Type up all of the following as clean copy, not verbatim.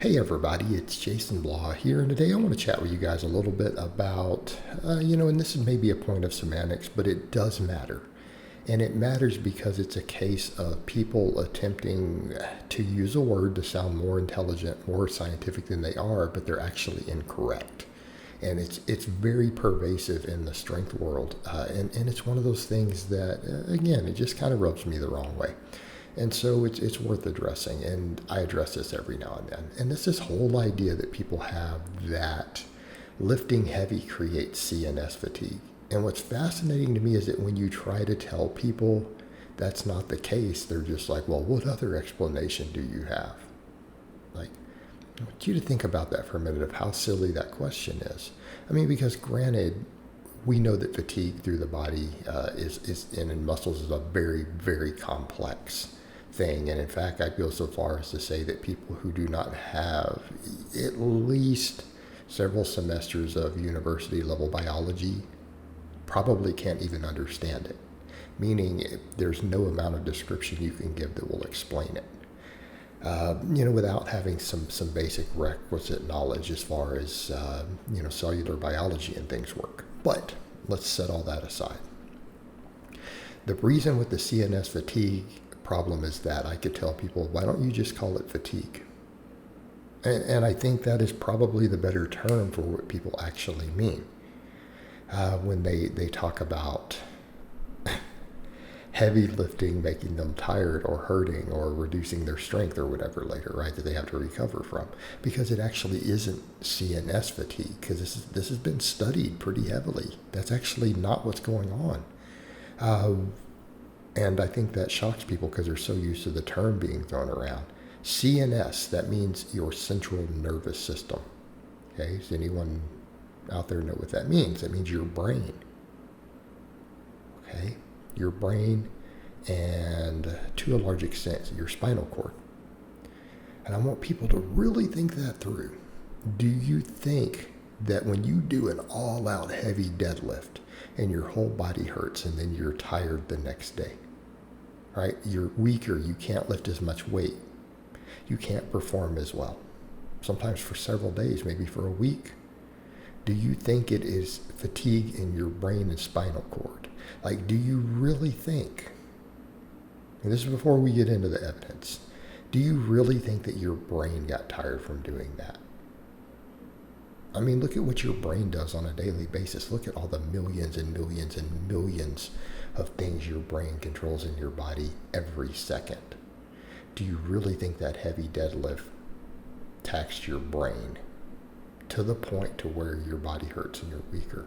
Hey everybody, it's Jason Blaha here, and today I want to chat with you guys a little bit about, and this is maybe a point of semantics, but it does matter. And it matters because it's a case of people attempting to use a word to sound more intelligent, more scientific than they are, but they're actually incorrect. And it's very pervasive in the strength world, and it's one of those things that, again, it just kind of rubs me the wrong way. And so it's worth addressing, and I address this every now and then. And it's this whole idea that people have that lifting heavy creates CNS fatigue. And what's fascinating to me is that when you try to tell people that's not the case, they're just like, well, what other explanation do you have? Like, I want you to think about that for a minute of how silly that question is. I mean, because granted, we know that fatigue through the body is and in muscles is a very, very complex thing. And in fact, I'd go so far as to say that people who do not have at least several semesters of university level biology probably can't even understand it. Meaning there's no amount of description you can give that will explain it. Without having some basic requisite knowledge as far as, cellular biology and things work. But let's set all that aside. The reason with the CNS fatigue problem is that I could tell people, why don't you just call it fatigue? And I think that is probably the better term for what people actually mean when they talk about heavy lifting making them tired or hurting or reducing their strength or whatever later, right, that they have to recover from. Because it actually isn't CNS fatigue, because this has been studied pretty heavily. That's actually not what's going on. And I think that shocks people because they're so used to the term being thrown around. CNS, that means your central nervous system. Okay, does anyone out there know what that means? That means your brain. Okay, your brain, and to a large extent, your spinal cord. And I want people to really think that through. Do you think that when you do an all-out heavy deadlift and your whole body hurts and then you're tired the next day, right? You're weaker, you can't lift as much weight, you can't perform as well, sometimes for several days, maybe for a week. Do you think it is fatigue in your brain and spinal cord? Like, do you really think, and this is before we get into the evidence, do you really think that your brain got tired from doing that? I mean, look at what your brain does on a daily basis. Look at all the millions and millions and millions of things your brain controls in your body every second. Do you really think that heavy deadlift taxed your brain to the point to where your body hurts and you're weaker?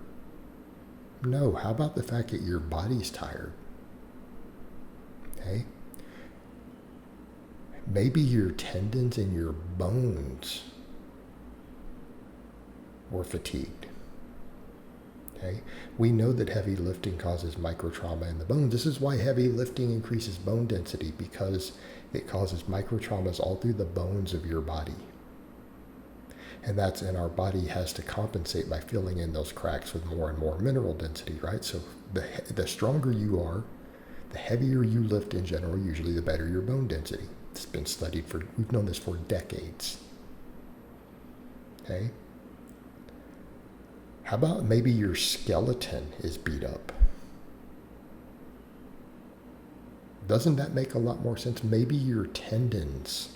No. How about the fact that your body's tired? Okay? Maybe your tendons and your bones were fatigued. Okay? We know that heavy lifting causes microtrauma in the bones. This is why heavy lifting increases bone density, because it causes microtraumas all through the bones of your body. And our body has to compensate by filling in those cracks with more and more mineral density, right? So the stronger you are, the heavier you lift in general, usually the better your bone density. It's been studied we've known this for decades. Okay? How about maybe your skeleton is beat up? Doesn't that make a lot more sense? Maybe your tendons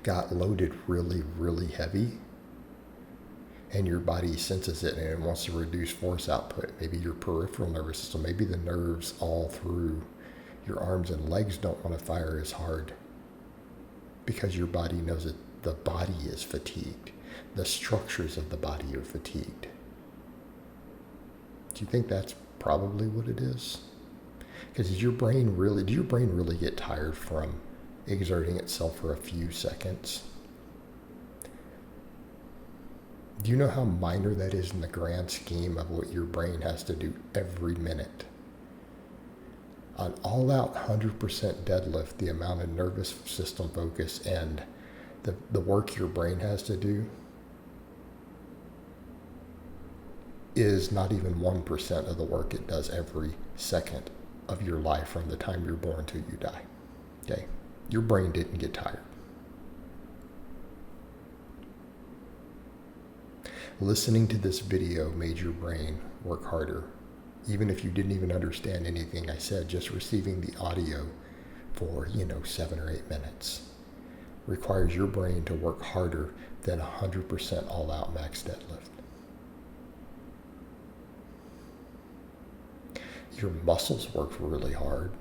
got loaded really, really heavy, and your body senses it and it wants to reduce force output. Maybe your peripheral nervous system, maybe the nerves all through your arms and legs don't want to fire as hard because your body knows that the body is fatigued. The structures of the body are fatigued. Do you think that's probably what it is? Because did your brain really get tired from exerting itself for a few seconds? Do you know how minor that is in the grand scheme of what your brain has to do every minute? An all-out 100% deadlift, the amount of nervous system focus and the work your brain has to do is not even 1% of the work it does every second of your life from the time you're born till you die. Okay? Your brain didn't get tired. Listening to this video made your brain work harder. Even if you didn't even understand anything I said, just receiving the audio for, 7 or 8 minutes requires your brain to work harder than 100% all-out max deadlift. Your muscles work really hard.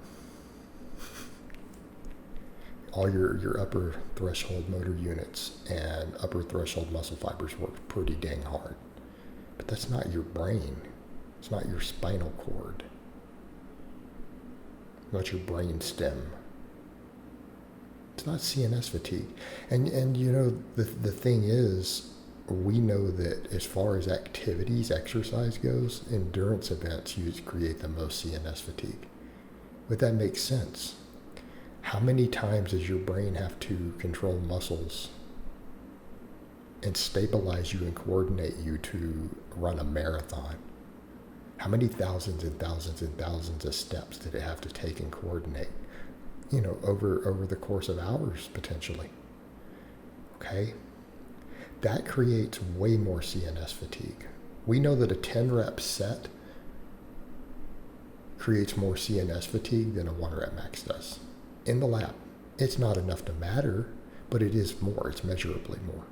All your upper threshold motor units and upper threshold muscle fibers work pretty dang hard. But that's not your brain. It's not your spinal cord. Not your brain stem. It's not CNS fatigue. And the thing is, we know that as far as activities, exercise goes, endurance events create the most CNS fatigue. But that makes sense. How many times does your brain have to control muscles and stabilize you and coordinate you to run a marathon? How many thousands and thousands and thousands of steps did it have to take and coordinate? Over the course of hours, potentially. Okay? That creates way more CNS fatigue. We know that a 10 rep set creates more CNS fatigue than a 1 rep max does. In the lab. It's not enough to matter, but it is more. It's measurably more.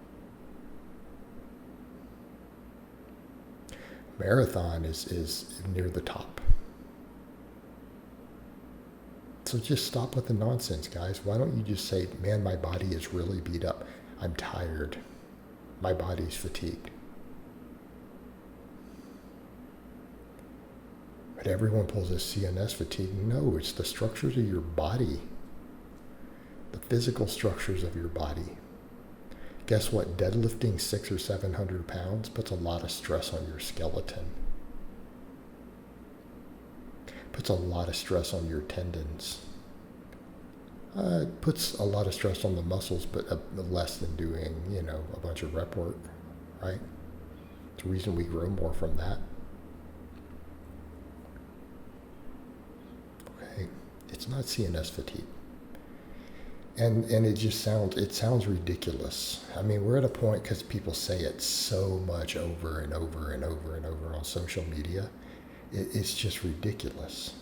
Marathon is near the top. So just stop with the nonsense, guys. Why don't you just say, man, my body is really beat up. I'm tired. My body's fatigued. But everyone pulls this CNS fatigue. No, it's the structures of your body. The physical structures of your body. Guess what? Deadlifting 600 or 700 pounds puts a lot of stress on your skeleton. Puts a lot of stress on your tendons. It puts a lot of stress on the muscles, but less than doing, a bunch of rep work, right? It's the reason we grow more from that. Okay, it's not CNS fatigue. And it just sounds ridiculous. I mean, we're at a point, because people say it so much over and over and over and over on social media, it's just ridiculous,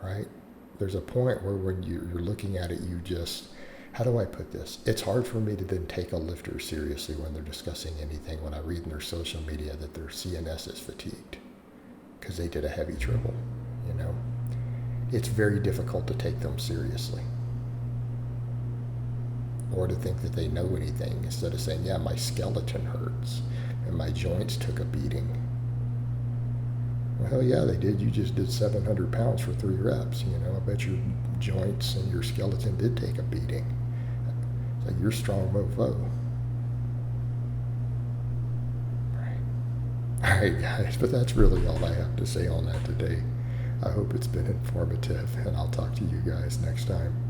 right? There's a point where when you're looking at it, how do I put this? It's hard for me to then take a lifter seriously when they're discussing anything, when I read in their social media that their CNS is fatigued because they did a heavy dribble, It's very difficult to take them seriously. Or to think that they know anything instead of saying, yeah, my skeleton hurts and my joints took a beating. Well, hell yeah, they did. You just did 700 pounds for 3 reps. I bet your joints and your skeleton did take a beating. It's like, you're a strong mofo. All right, guys, but that's really all I have to say on that today. I hope it's been informative, and I'll talk to you guys next time.